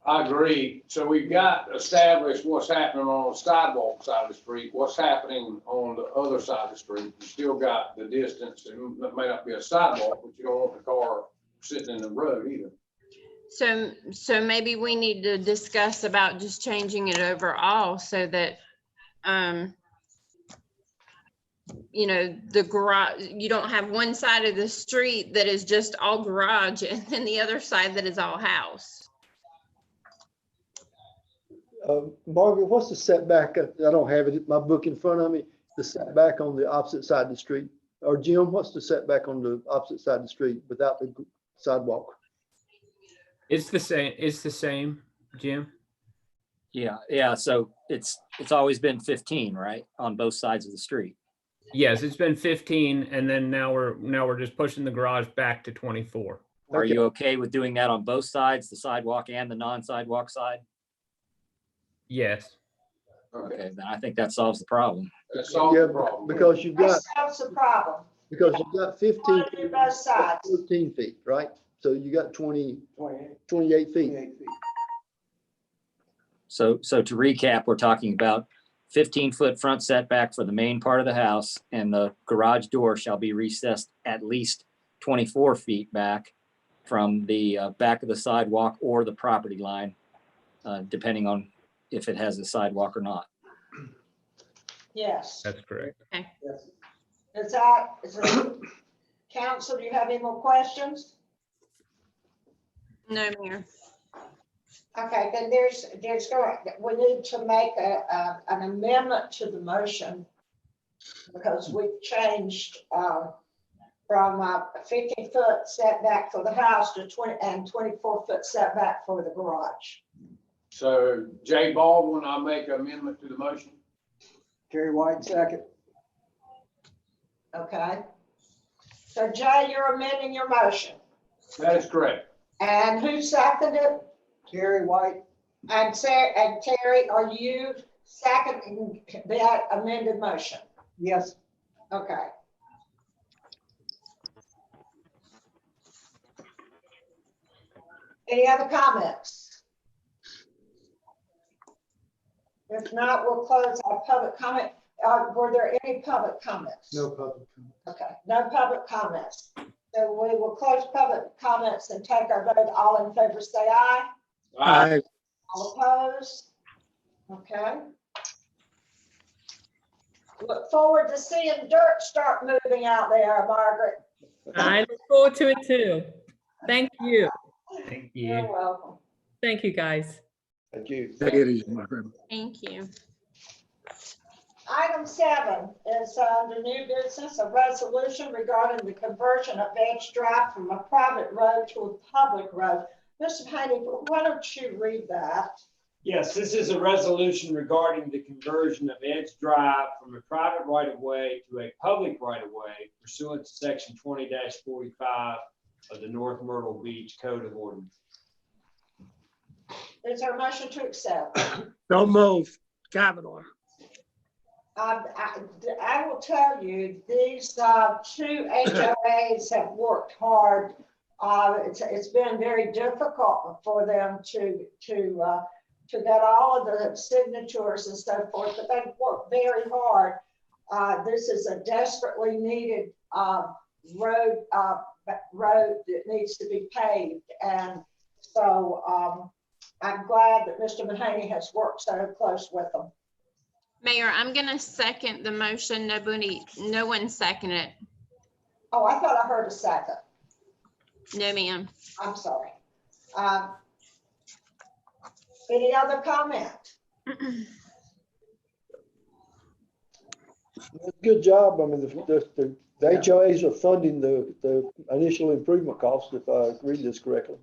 I agree. So we've got established what's happening on the sidewalk side of the street, what's happening on the other side of the street. You still got the distance, and it may not be a sidewalk, but you don't want the car sitting in the road either. So maybe we need to discuss about just changing it overall so that, you know, the garage, you don't have one side of the street that is just all garage and then the other side that is all house. Margaret, what's the setback? I don't have it in my book in front of me. The setback on the opposite side of the street. Or Jim, what's the setback on the opposite side of the street without the sidewalk? It's the same. It's the same, Jim. Yeah. So it's always been 15, right? On both sides of the street. Yes, it's been 15, and then now we're just pushing the garage back to 24. Are you okay with doing that on both sides, the sidewalk and the non-sidewalk side? Yes. Okay, then I think that solves the problem. That solves the problem. Because you've got, That's the problem. because you've got 15 Want to do both sides. 13 feet, right? So you got 28 feet. 28 feet. So to recap, we're talking about 15-foot front setback for the main part of the house, and the garage door shall be recessed at least 24 feet back from the back of the sidewalk or the property line, depending on if it has a sidewalk or not. Yes. That's correct. Okay. Is it, council, do you have any more questions? No, Mayor. Okay, then we need to make an amendment to the motion because we've changed from a 50-foot setback for the house to 24-foot setback for the garage. So Jay Baldwin, I make an amendment to the motion. Terry White, second. Okay. So Jay, you're amending your motion. That is correct. And who seconded it? Terry White. And Sarah, and Terry, are you seconding that amended motion? Yes. Okay. Any other comments? If not, we'll close our public comment. Were there any public comments? No public. Okay, no public comments. So we will close public comments and take our vote. All in favor, say aye. Aye. All opposed? Okay. Look forward to seeing dirt start moving out there, Margaret. I look forward to it too. Thank you. Thank You're you. welcome. Thank you, guys. Thank you. Take it easy, my friend. Thank you. Item 7 is under new business, a resolution regarding the conversion of Edge Drive from a private road to a public road. Mr. Haney, why don't you read that? Yes, this is a resolution regarding the conversion of Edge Drive from a private right-of-way to a public right-of-way pursuant to section 20-45 of the North Myrtle Beach Code of Ordinance. Is there a motion to accept? Don't move. Kavanaugh. I will tell you, these 2 HOAs have worked hard. It's been very difficult for them to get all of the signatures and so forth, but they've worked very hard. This is a desperately needed road that needs to be paved, and so I'm glad that Mr. Mahaney has worked so close with them. Mayor, I'm going to second the motion. No one seconded it. Oh, I thought I heard a second. No, ma'am. I'm sorry. Any other comment? Good job. I mean, the HOAs are funding the initial improvement costs, if I read this correctly.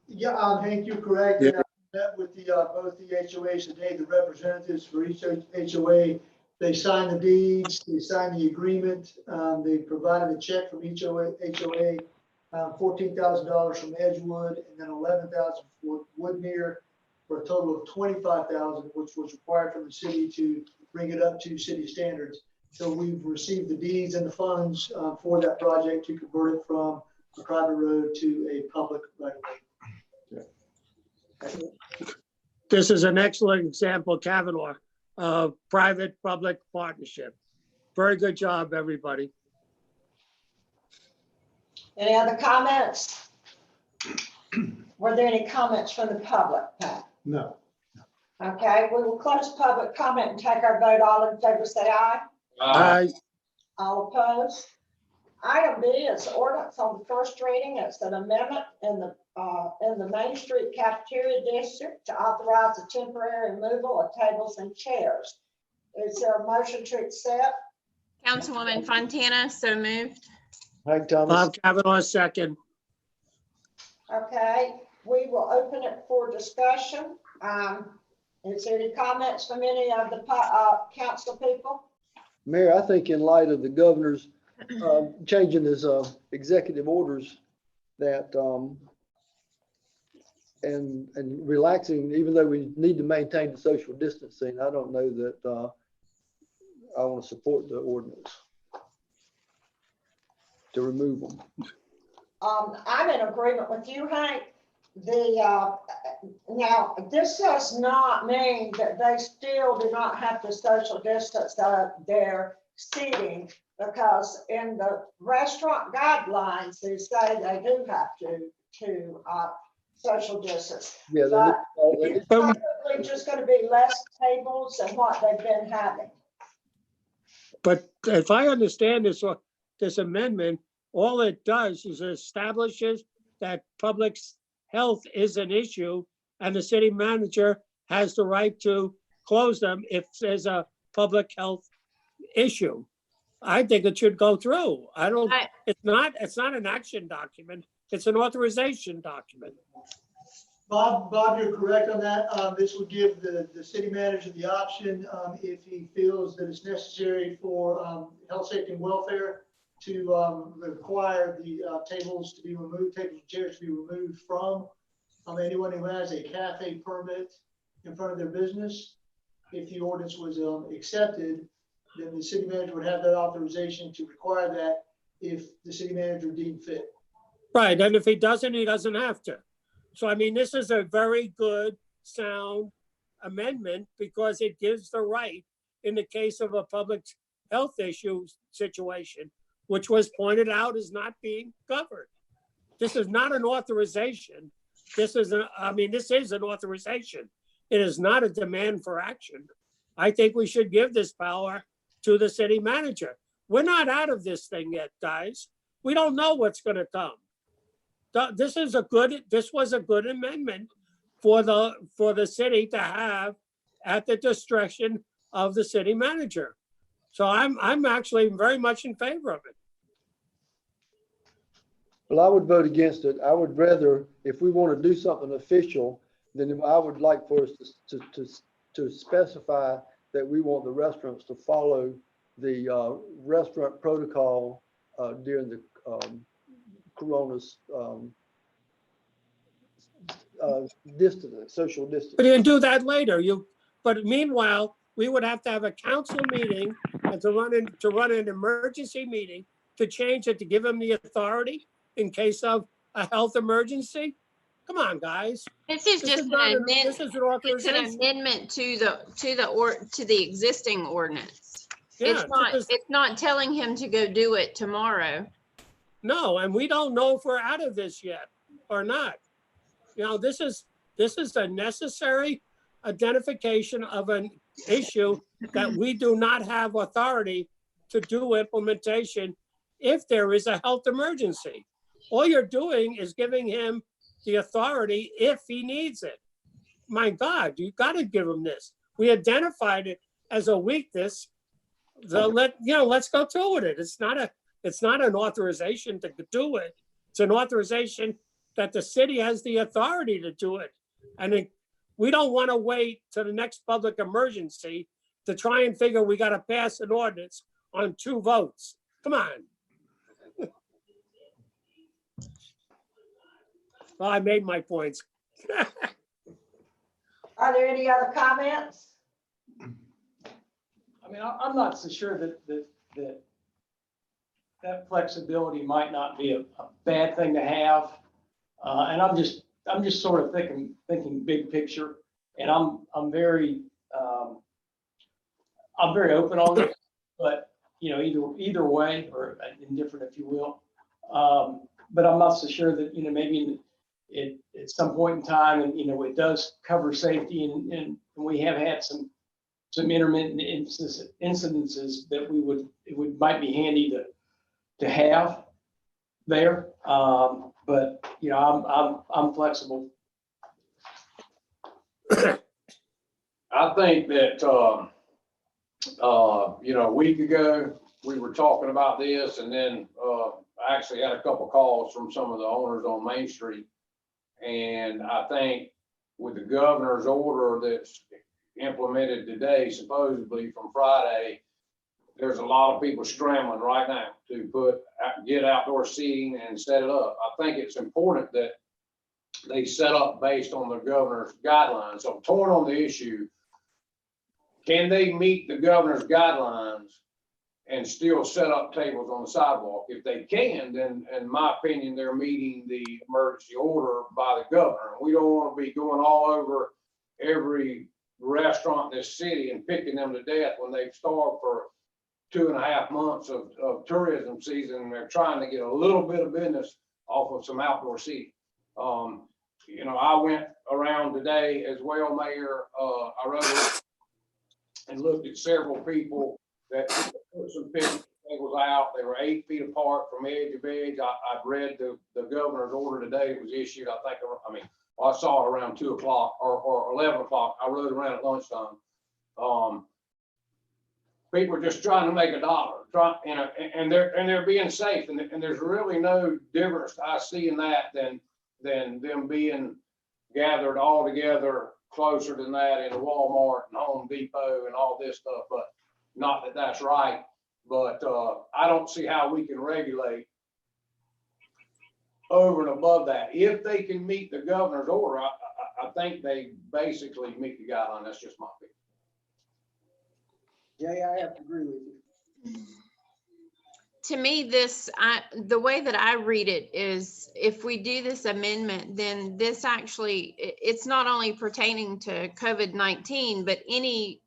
Yeah, Hank, you're correct. Yeah. And I met with both the HOAs today, the representatives for each HOA. They signed the deeds, they signed the agreement. They provided a check from each HOA, $14,000 from Edgewood, and then $11,000 for Woodmere, for a total of $25,000, which was required from the city to bring it up to city standards. So we've received the deeds and the funds for that project to convert it from a private road to a public right of way. This is an excellent example, Kavanaugh, of private-public partnership. Very good job, everybody. Any other comments? Were there any comments from the public, Pat? No. Okay, we will close public comment and take our vote. All in favor, say aye. Aye. All opposed? Item B is ordinance on the first reading. It's an amendment in the Main Street Cafeteria District to authorize the temporary removal of tables and chairs. Is there a motion to accept? Councilwoman Fontana, so moved. Hank Thomas. Bob Kavanaugh, second. Okay, we will open it for discussion. Is there any comments from any of the council people? Mayor, I think in light of the governor's changing his executive orders that and relaxing, even though we need to maintain the social distancing, I don't know that I want to support the ordinance to remove them. I'm in agreement with you, Hank. Now, this does not mean that they still do not have to social distance their seating, because in the restaurant guidelines, they say they do have to social distance. Yeah, But it's probably just going to be less tables than what they've been having. But if I understand this amendment, all it does is establishes that public health is an issue and the city manager has the right to close them if there's a public health issue. I think it should go through. It's not an action document. It's an authorization document. Bob, you're correct on that. This would give the city manager the option, if he feels that it's necessary for health, safety, and welfare, to require the tables to be removed, tables and chairs to be removed from anyone who has a cafe permit in front of their business. If the ordinance was accepted, then the city manager would have that authorization to require that if the city manager deemed fit. Right, and if he doesn't have to. So, I mean, this is a very good, sound amendment because it gives the right in the case of a public health issue situation, which was pointed out as not being covered. This is not an authorization. This is an authorization. It is not a demand for action. I think we should give this power to the city manager. We're not out of this thing yet, guys. We don't know what's going to come. This was a good amendment for the city to have at the discretion of the city manager. So I'm actually very much in favor of it. Well, I would vote against it. I would rather, if we want to do something official, then I would like for us to specify that we want the restaurants to follow the restaurant protocol during the corona's social distance. But you can do that later. But meanwhile, we would have to have a council meeting and to run an emergency meeting to change it, to give them the authority in case of a health emergency. Come on, guys. This is just an amendment. This is an authorization. It's an amendment to the existing ordinance. Yeah, It's not telling him to go do it tomorrow. No, and we don't know if we're out of this yet or not. You know, this is a necessary identification of an issue that we do not have authority to do implementation if there is a health emergency. All you're doing is giving him the authority if he needs it. My God, you got to give him this. We identified it as a weakness. So let's go through with it. It's not an authorization to do it. It's an authorization that the city has the authority to do it. And we don't want to wait to the next public emergency to try and figure we got to pass an ordinance on 2 votes. Come on. Well, I made my points. Are there any other comments? I mean, I'm not so sure that flexibility might not be a bad thing to have. And I'm just sort of thinking big picture, and I'm very open on this, but you know, either way, or indifferent, if you will. But I'm not so sure that, you know, maybe at some point in time, and, you know, it does cover safety, and we have had some intermittent incidences that might be handy to have there. But, you know, I'm flexible. I think that, you know, a week ago, we were talking about this, and then I actually had a couple calls from some of the owners on Main Street. And I think with the governor's order that's implemented today, supposedly from Friday, there's a lot of people scrambling right now to get outdoor seating and set it up. I think it's important that they set up based on the governor's guidelines. So I'm torn on the issue. Can they meet the governor's guidelines and still set up tables on the sidewalk? If they can, then in my opinion, they're meeting the emergency order by the governor. We don't want to be going all over every restaurant in this city and picking them to death when they've starved for 2.5 months of tourism season, and they're trying to get a little bit of business off of some outdoor seating. You know, I went around today as well, Mayor. I rode and looked at several people that put some picnic tables out. They were 8 feet apart from edge to edge. I've read the governor's order today. It was issued, I saw it around 2 o'clock or 11 o'clock. I rode around at lunchtime. People are just trying to make a dollar, and they're being safe, and there's really no difference I see in that than them being gathered all together closer than that in Walmart and Home Depot and all this stuff. But not that that's right, but I don't see how we can regulate over and above that. If they can meet the governor's order, I think they basically meet the guideline. That's just my opinion. Jay, I have to agree with you. To me, the way that I read it is, if we do this amendment, then this actually, it's not only pertaining to COVID-19, but any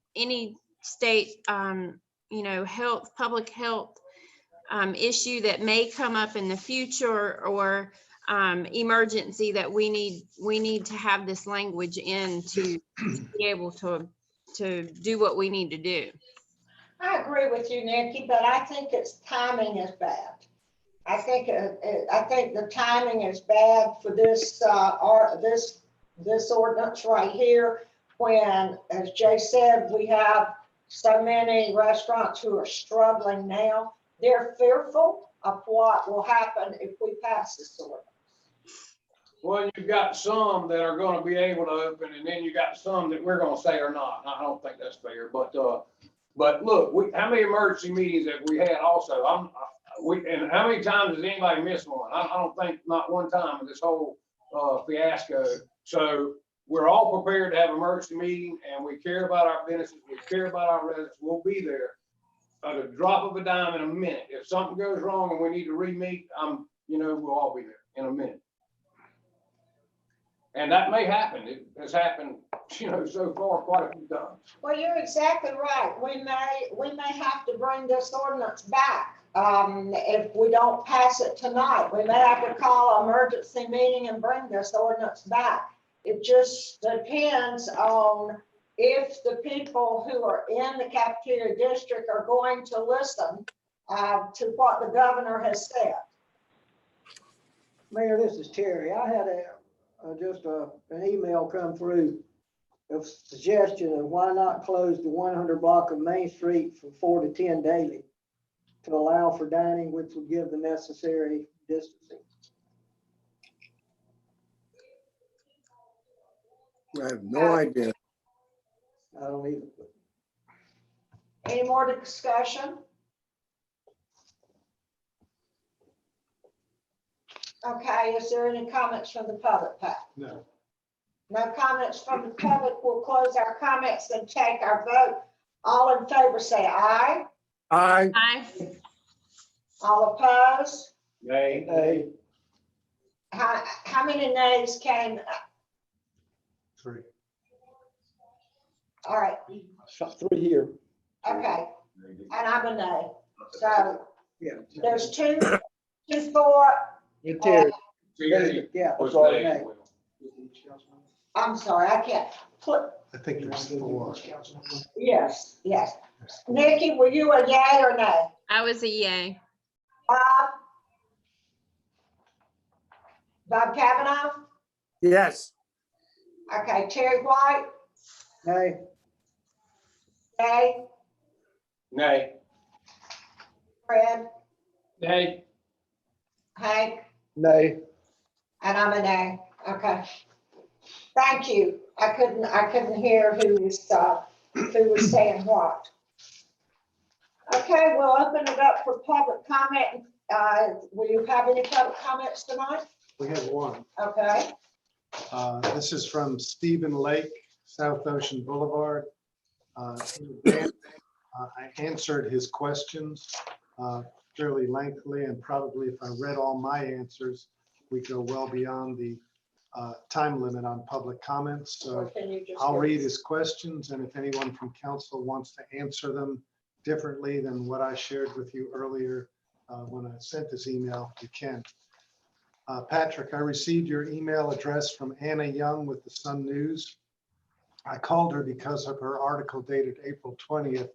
state, you know, public health issue that may come up in the future, or emergency, that we need to have this language in to be able to do what we need to do. I agree with you, Nikki, but I think its timing is bad. I think the timing is bad for this ordinance right here, when, as Jay said, we have so many restaurants who are struggling now. They're fearful of what will happen if we pass this ordinance. Well, you've got some that are going to be able to open, and then you got some that we're going to say are not. I don't think that's fair, but look, how many emergency meetings have we had also? And how many times has anybody missed one? I don't think not one time in this whole fiasco. So we're all prepared to have an emergency meeting, and we care about our businesses. We care about our residents. We'll be there at a drop of a dime in a minute. If something goes wrong and we need to re-meet, we'll all be there in a minute. And that may happen. It has happened, so far quite a few times. Well, you're exactly right. We may have to bring this ordinance back if we don't pass it tonight. We may have to call an emergency meeting and bring this ordinance back. It just depends on if the people who are in the cafeteria district are going to listen to what the governor has said. Mayor, this is Terry. I had an email come through, a suggestion of why not close the 100 block of Main Street from 4 to 10 daily to allow for dining, which would give the necessary distancing. I have no idea. I don't either. Any more discussion? Okay, is there any comments from the public, Pat? No. No comments from the public. We'll close our comments and take our vote All in favor say aye. Aye. Aye. All opposed? Nay. Nay. How many nays came? 3. All right, 3 here. okay, and I'm a nay. So Yeah. there's 2, 2, 4. And Terry. Yeah. Was sorry. nay. I'm sorry, I can't put, I think there's 4. yes, yes. Nikki, were you a yay or nay? I was a yay. Bob Kavanaugh? Yes. Okay, Terry White? Nay. Nay. Nay. Fred? Nay. Hank? Nay. And I'm a nay. Okay. Thank you. I couldn't hear who was saying what. Okay, we'll open it up for public comment. Will you have any public comments tonight? We have one. Okay. This is from Stephen Lake, South Ocean Boulevard. I answered his questions fairly lengthily, and probably if I read all my answers, we go well beyond the time limit on public comments. So I'll read his questions, and if anyone from council wants to answer them differently than what I shared with you earlier when I sent this email, you can. Patrick, I received your email address from Anna Young with the Sun News. I called her because of her article dated April 20th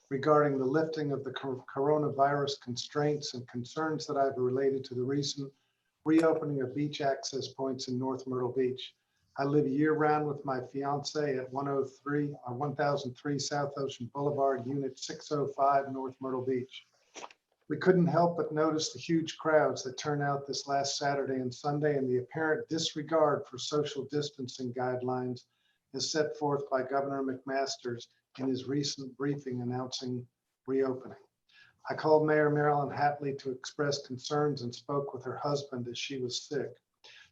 regarding the lifting of the coronavirus constraints and concerns that I've related to the recent reopening of beach access points in North Myrtle Beach. I live year-round with my fiance at 1003 South Ocean Boulevard, Unit 605, North Myrtle Beach. We couldn't help but notice the huge crowds that turned out this last Saturday and Sunday, and the apparent disregard for social distancing guidelines as set forth by Governor McMaster in his recent briefing announcing reopening. I called Mayor Marilyn Hatley to express concerns and spoke with her husband as she was sick.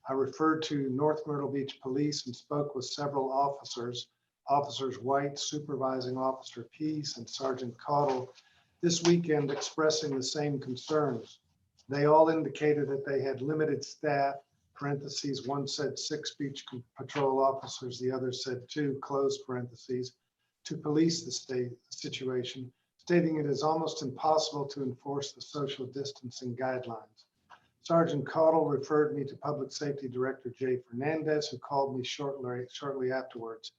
I referred to North Myrtle Beach Police and spoke with several officers, Officers White, Supervising Officer Peace, and Sergeant Caudle, this weekend expressing the same concerns. They all indicated that they had limited staff, parentheses, one said 6 beach patrol officers, the other said 2, close parentheses, to police the situation, stating it is almost impossible to enforce the social distancing guidelines. Sergeant Caudle referred me to Public Safety Director Jay Fernandez, who called me shortly afterwards.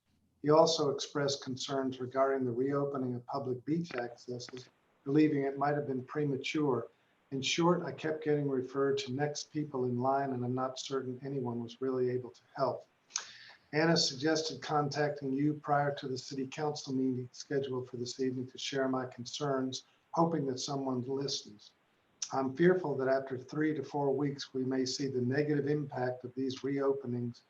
He also expressed concerns regarding the reopening of public beach accesses, believing it might have been premature. In short, I kept getting referred to next people in line, and I'm not certain anyone was really able to help. Anna suggested contacting you prior to the city council meeting scheduled for this evening to share my concerns, hoping that someone listens. I'm fearful that after 3 to 4 weeks, we may see the negative impact of these reopenings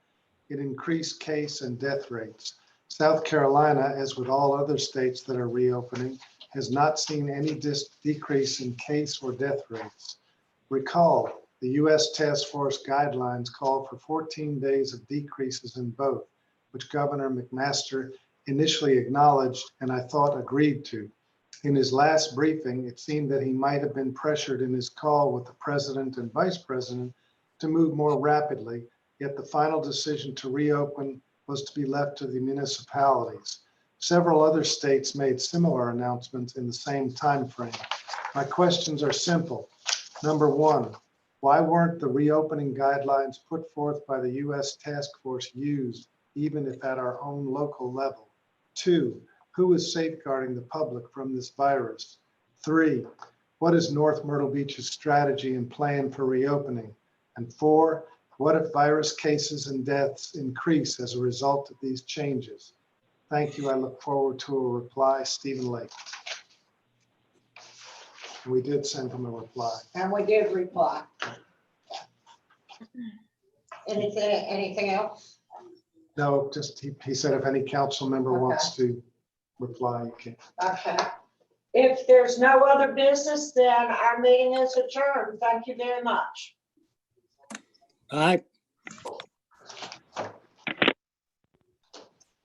in increased case and death rates. South Carolina, as with all other states that are reopening, has not seen any decrease in case or death rates. Recall, the U.S. Task Force guidelines call for 14 days of decreases in both, which Governor McMaster initially acknowledged and I thought agreed to. In his last briefing, it seemed that he might have been pressured in his call with the president and vice president to move more rapidly, yet the final decision to reopen was to be left to the municipalities. Several other states made similar announcements in the same time frame. My questions are simple. Number one, why weren't the reopening guidelines put forth by the U.S. Task Force used, even if at our own local level? 2, who is safeguarding the public from this virus? 3, what is North Myrtle Beach's strategy and plan for reopening? And 4, what if virus cases and deaths increase as a result of these changes? Thank you. I look forward to a reply. Stephen Lake. We did send him a reply. And we did reply. Anything else? No, just he said if any council member wants to reply, you can. Okay. If there's no other business, then our meeting is adjourned. Thank you very much. Aye.